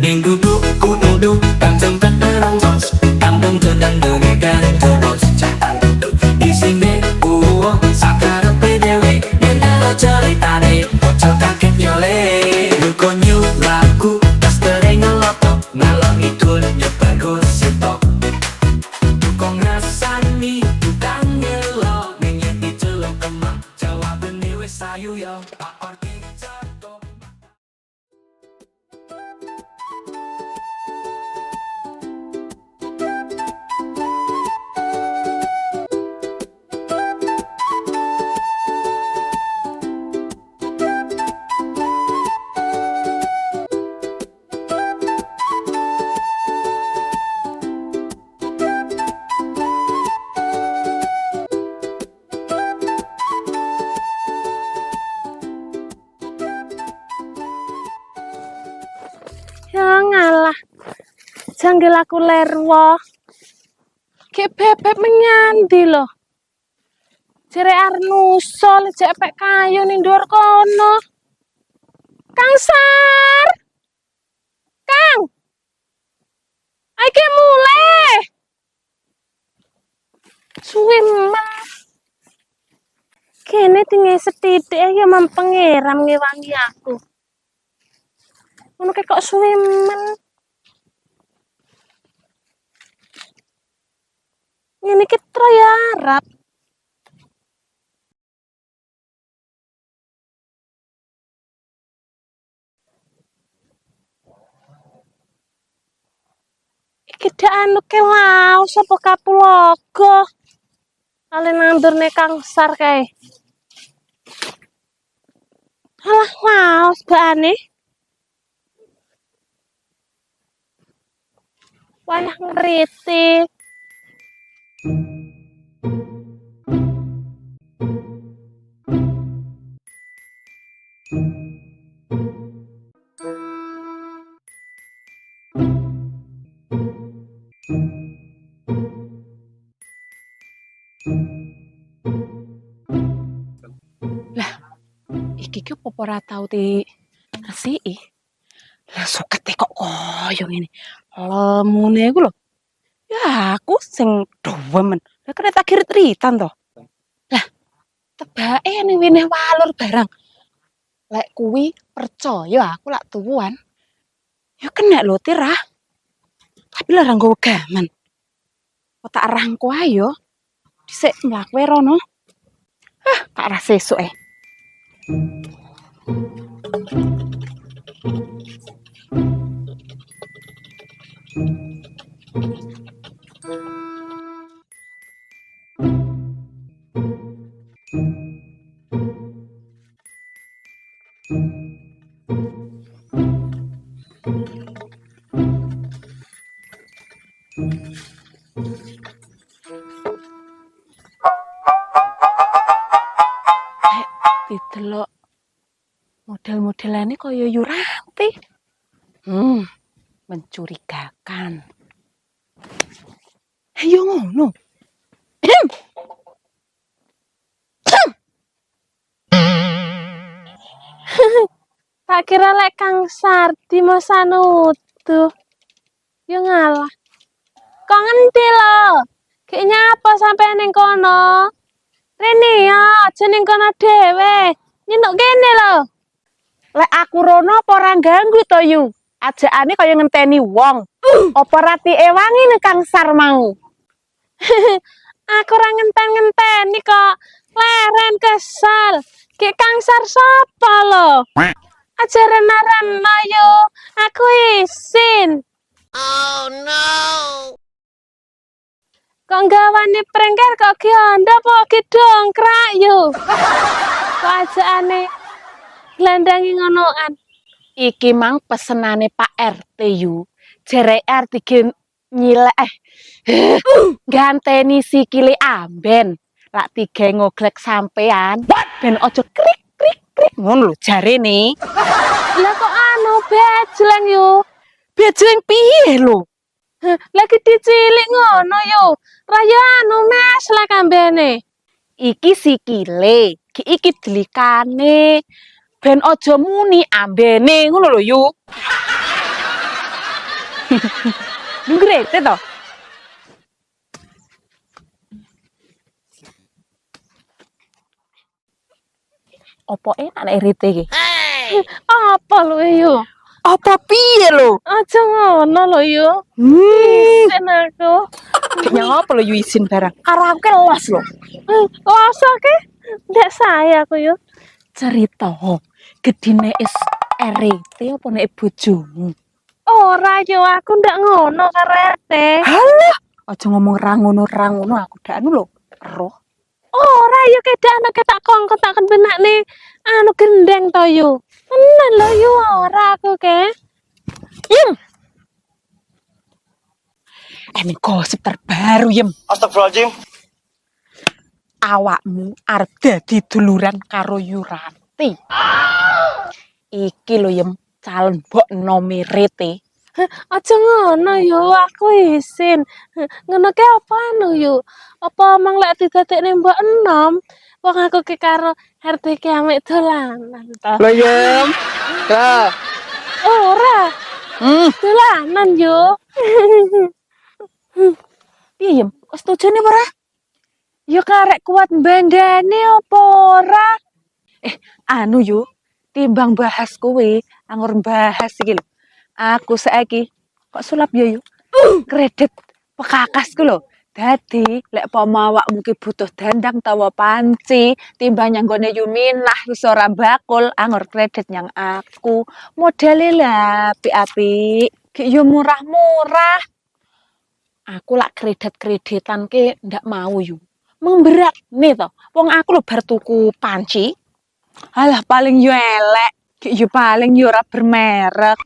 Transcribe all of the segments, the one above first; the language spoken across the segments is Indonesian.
Đừng đu đu cu đu đu càng trong vắt đá rong bos càng đông thơ đang đợi ngày càng thơ bos chẳng tự đi xin đến uống sekarang PDW dan ada cerita deh bocah kaget nyole Luko new lagu tas tereng ngelotok ngalor ngidul nyoba gosip Tukang rasani tukang ngelok ngenyet di celok emang jawaban wis sayu yo tak orti jatuh Ya ngalah, janggil aku lerwo. Kayak bebek menyandi loh. Jere arnusol, jek pek kayu ning dhuwur kono. Kang Sar! Kang! Iki mulai. Suwe men. Kene tinggal setitik ya mempengeram ngewangi aku. Ngono kok suwe men. Ini kita ya Arab. Iki dak anu kelau sapa Kapulaga. Ale nandurne Kang Sar kae. Alah laos baane. Wayah ngritik. Iki ki opo ora tau resiki. Lah sukete kok koyo ngene. Lemune iku lho. Ya aku sing dewemen. Lah kena tak kirit-kiritan to. Lah tebake ning wene walur barang. Lek kuwi percaya aku lak tuwuan. Ya kena lho tirah. Tapi lah ra nggowo gaman. Kok tak rangko ae yo. Dhisik mlaku rono. Tak ra sesuk didelok model-modelane kaya Yuranti. Mencurigakan. Ayo ngono. Tak kira lek Kang Sardi mau sanuduh. Yo ngalah. Kok ngendi lho? Ki nyapa sampe ning kono? Rene ya, aja ning kono dhewe. Nyinuk kene lho. Lek aku rono apa ora ganggu to yu? Ajakane kaya ngenteni wong. Apa ratike wangi nek Kang Sar mau? Aku ora ngenten-ngenteni kok. Leren kesal. Ki Kang Sar sapa lho? Aja rena-rena yo. Aku isin. Oh no. Kok gawane prengker kok ki anda po ki dongkrak yo. Kok ajakane glandangi ngonoan. Iki mang pesenane Pak RT yu. Jerek RT nyilek ganteni sikile amben. Lak tiga ngoglek sampean. Ben ojo krik krik krik ngono lho jarene. Lah kok anu bejleng yo. Bejleng piye lho? Lagi dicilik ngono yo. Raya anu mes lah kambene. Iki sikile, iki delikane. Ben ojo muni ambene ngono lho yu. Nunggu rete to. Opo enak nek rete iki? Apa lho yo? Apa piye lho? Aja ngono lho yo. Isin aku. Kayaknya apa lho isin barang. Karo aku kan los lho. Loso ke? Ndak saya aku yo. Cerita gedine is RT apa nek bojomu? Ora yo aku ndak ngono karete. Halah, aja ngomong ra ngono aku dak anu lho. Roh. Ora yo kedane ketak kongkot tak benakne anu gendeng to yo. Tenan lho yo ora aku ke. Yem. Ini gosip terbaru, Yem. Astagfirullahaladzim. Awakmu arep dadi duluran karo Yuranti. Iki lho, Yem, calon mbok nome Rete. Aja ngono yo aku isin. Ngono ke apa anu yo? Apa emang lek didadekne mbok enom? Wong aku ki karo RT ki amek dolanan to. Lho, Yem. Lah. Ora, dolanan yo. Piye, Yem? Kok setuju nih ora? Yo karek kuat bandane apa ora? Anu yo, timbang bahas kowe, anggur bahas iki lho. Aku saiki kok sulap yo yo. Kredit pekakas ku lho. Dadi lek pama awakmu ki butuh dandang tawa panci, timbang nyanggone Yuminah wis ora bakul, anggur kredit nyang aku. Modele lah apik-apik, ki yo murah-murah. Aku lak kredit-kreditan ki ndak mau yo. Memberat nih to. Wong aku lho bar tuku panci. Alah paling yo elek, ki yo paling yo ora bermerek.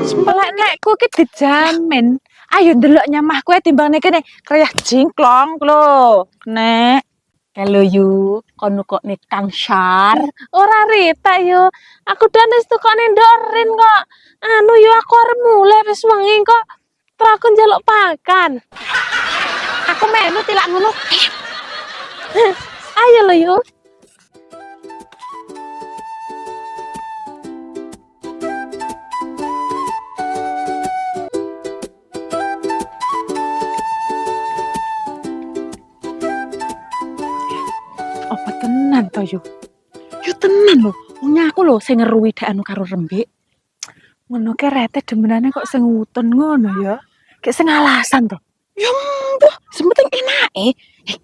Sempelek nekku ki dijamin. Ayo ndelok nyamah kowe timbang nek kene kreyah jingklong lho. Nek kalau yu kono kok nek Kang Syar. Ora Rita yo. Aku dan wis tukone ndorin kok. Anu yo aku arep mulai wis wengi kok. Terus aku njaluk pakan. Aku melu tilak ngono. Ayo lo yo. Apa tenan to yo? Yo tenan lho. Wong aku lho sing ngeruwi dak anu karo Rembik. Ngono ke Rete demenane kok sing ngutun ngono ya. Kayak sing alasan to. Ya mbuh, sementing enake.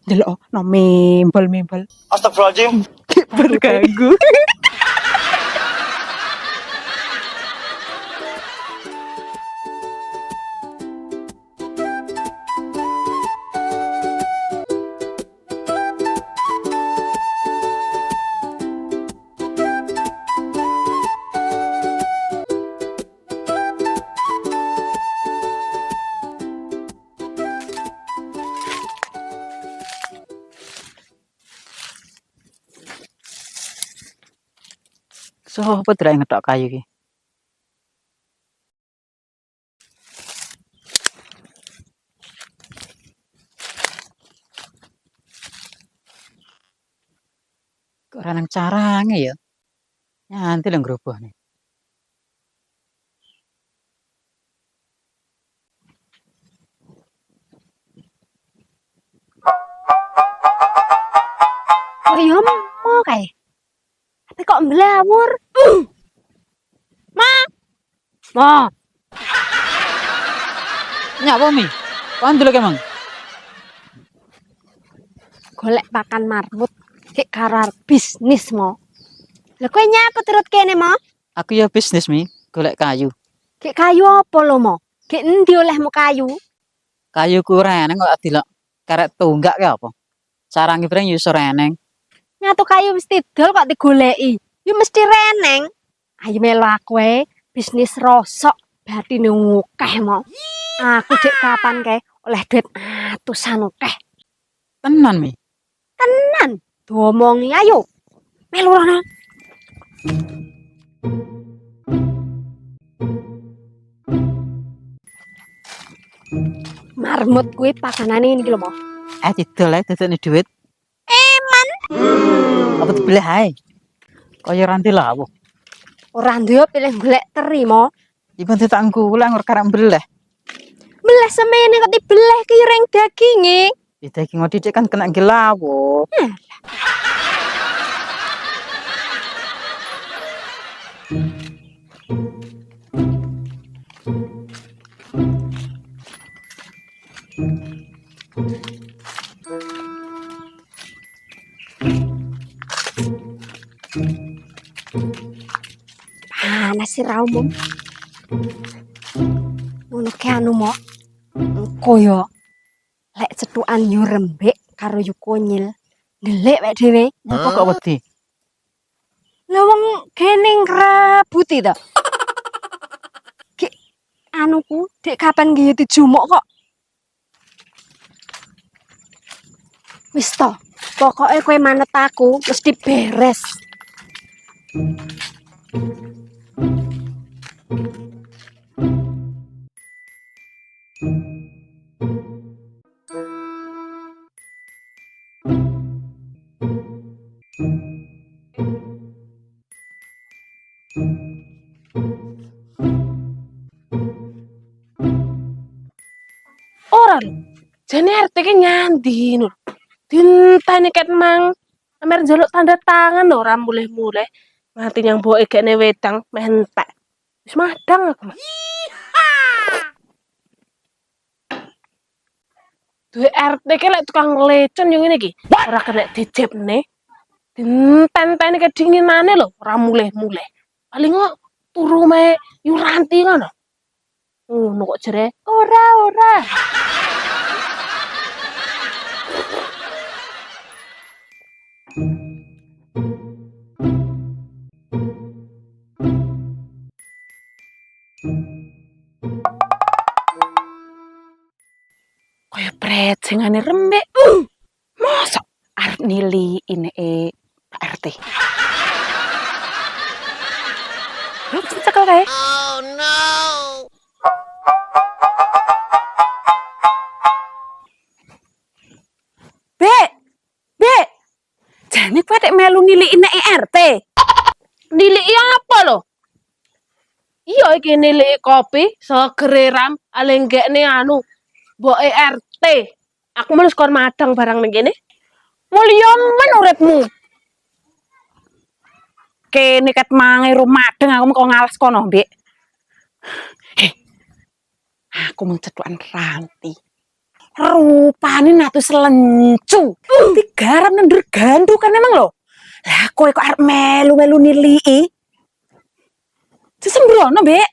Delok no membel-membel. Astagfirullahaladzim. Berganggu. Sopo drak ngetok kayu iki? Kok ora nang carange ya? Nyanti lho ngrobohne. Kok yo mau kae. Tapi kok mblawur? Ma. Nyapa mi? Kon delok emang. Golek pakan marmut sik karar bisnis mo. Lah kowe nyapa turut kene mo? Aku ya bisnis mi, golek kayu. Gek kayu apa lo mo? Gek endi olehmu kayu? Kayu ku reneng kok dilok karek tunggak ke apa? Carange breng yo iso reneng. Nyatu kayu mesti dol kok digoleki. Yo mesti reneng. Ayo melu aku bisnis rosok batine ngukeh mo. Aku dek kapan kae oleh duit atusan akeh. Tenan mi. Tenan. Domongi ayo. Melu rono. Marmut kuwi pakanane iki lho mo. Didol ae dadekne dhuwit. Eman. Apa dibelah ae? Kaya ranti lawuh. Ora duwe pilih golek teri mo. Ibu tetangku ulang ngor karang belah. Belah semene kok dibelah ki reng daginge. Daging ngodi kan kena gelawo. Panas si raumum. Ngono ki anu mo. Engko yo lek cetukan yu rembek karo yu konyil. Ndelik wek dhewe. Apa kok wedi? Lah wong kene ngrabuti to. Ki anuku dek kapan nggih dijumuk kok. Wis to, pokoke kowe manet aku mesti beres. Ora lho. Jane RT ki nyandi lho. Dinteni ket mang amer njaluk tanda tangan ora mulih-mulih. Nganti nyang mboke gekne wedang mentek. Wis madang aku, Mas. Duwe RT ki lek tukang lecon yo ngene iki. Ora kena dijepne. Dinteni kedinginane lho, ora mulih-mulih. Paling kok turu me Yuranti ngono. Ngono kok jere. Ora. Kaya prejengane rembek. Mosok arep nili ini Pak RT. Lho, cekel kae. Oh no. Bek. Jane kowe nek melu nili ini RT. Nili apa lho? Iya iki nili kopi segere ram alenggekne anu mboke RT. Aku melu kon madang barang ning kene. Mulya men uripmu. Kene ket mangi rumadeng aku kok ngalas kono, Mbek. Aku mung cetukan Ranti. Rupane natu selencu. Digarap nendur gandu kan emang lho. Lah kowe kok arep melu-melu nilii? Sesembrono, Mbek.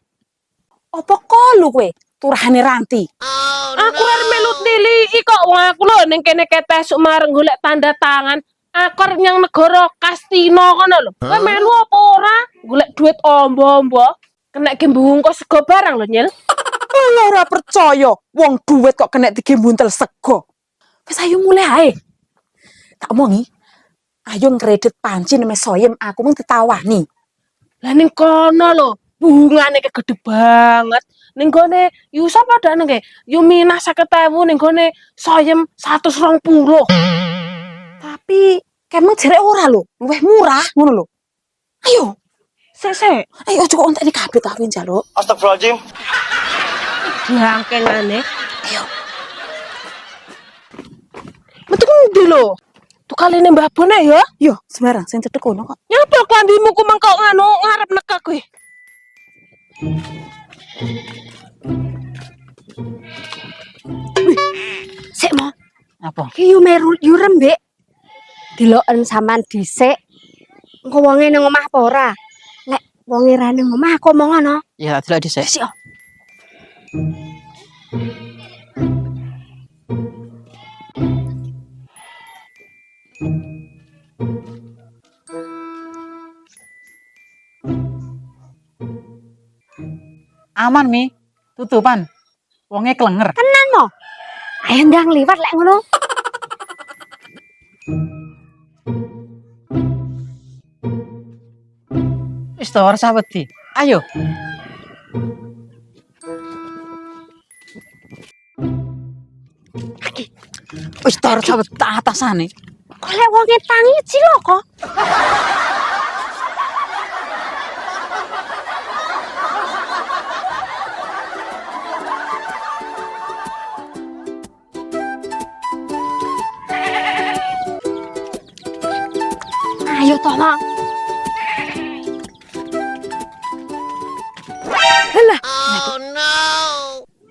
Apa kolu kowe turahane Ranti? Aku arep melu nilii kok wong aku lho ning kene ketesuk mareng golek tanda tangan. Akor nyang negara Kastino kono lho. Kowe melu apa ora? Golek duit ombo-ombo. Kena gembungko sego barang lho, Nyil. Ora percaya, wong duit kok kena digembuntel sego. Wis ayo mulai ae. Tak omongi. Ayo ngredit panci neme soyem aku mung ditawani. Lah ning kono lho, bungane gede banget. Ning gone yu sapa dane nggih? Yu minah 50.000 ning gone soyem 120. Tapi kemeng jere ora lho, luwih murah ngono lho. Ayo. Sek. Ayo aja kok entek iki kabeh tak njaluk. Astagfirullahaladzim. Diangkengane. Ayo. Metu ndi lho? Tukaline Mbah Bone ya? Yo, sembarang sing cedhek kono kok. Nyapa klambimu ku mengko nganu ngarep neka kowe. Sik mo. Apa? Ki yu meru yu rembek. Diloken sampean dhisik. Engko wonge nang omah apa ora? Lek wonge ra nang omah aku omong ngono. Ya, delok dhisik. Sik. Aman Mi, tutupan. Wonge klenger. Tenan mo. Ayo ndang liwat lek ngono. Wis to ora usah wedi. Ayo. Wis to ora usah wedi atasane. Kok lek wonge tangi cilaka. Iya toh, Mang. Halah,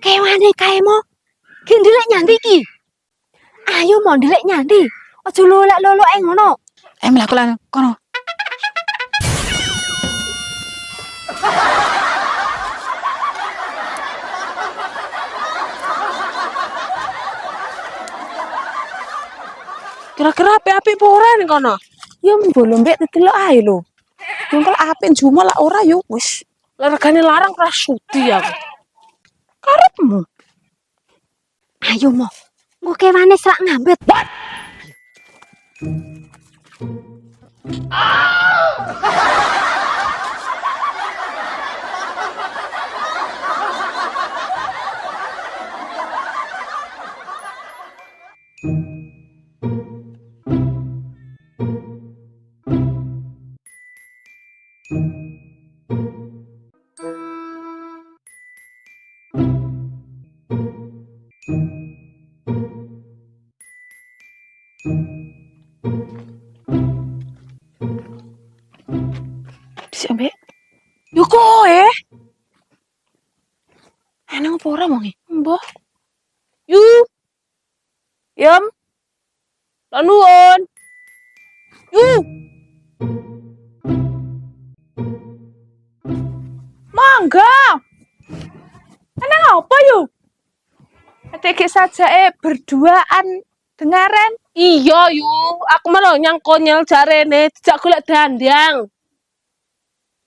Kewane kaemo. Ki ndelek nyandi ki. Ayo mau ndelek nyandi. Aja lolak-lolok ngono. mlaku lan kono. Kira-kira api-api apa ora ning kono? Ya mbolo mbek delok ae lho. Mungkel apik juma lah ora yo wis Regane larang ora sudi aku. karepmu. Ayo mau. Engko kewane selak ngambet. Bisa mbek. Yo koe. Eneng apa ora wong e? Mbah. Yu. Yam. Lan nuwun. Yu. Mangga. Eneng apa yo? Adik saja berduaan dengaran. Iya, Yu. Aku malah nyang konyol jarene dijak golek dandang.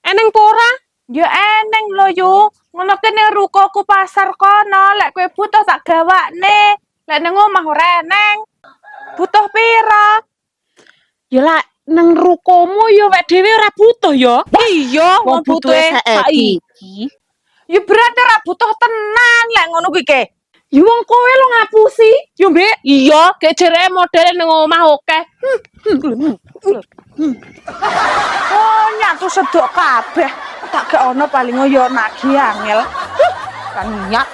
Eneng apa ora? Ya eneng lho yo. Ngono kene rukoku pasar kono, lek kowe butuh tak gawakne. Lek nang omah ora eneng. Butuh pira? Ya lah nang rukomu ya wek dhewe ora butuh ya. Iya, Wong butuhe saiki. Ya berarti ora butuh tenan lek ngono kuwi ke. Ya wong kowe lo ngapusi. Yo, Mbek. Iya, gek jere modele nang omah akeh. Oh, nyatu sedok kabeh. Tak gak ono paling yo nagih angel. Kan nyat.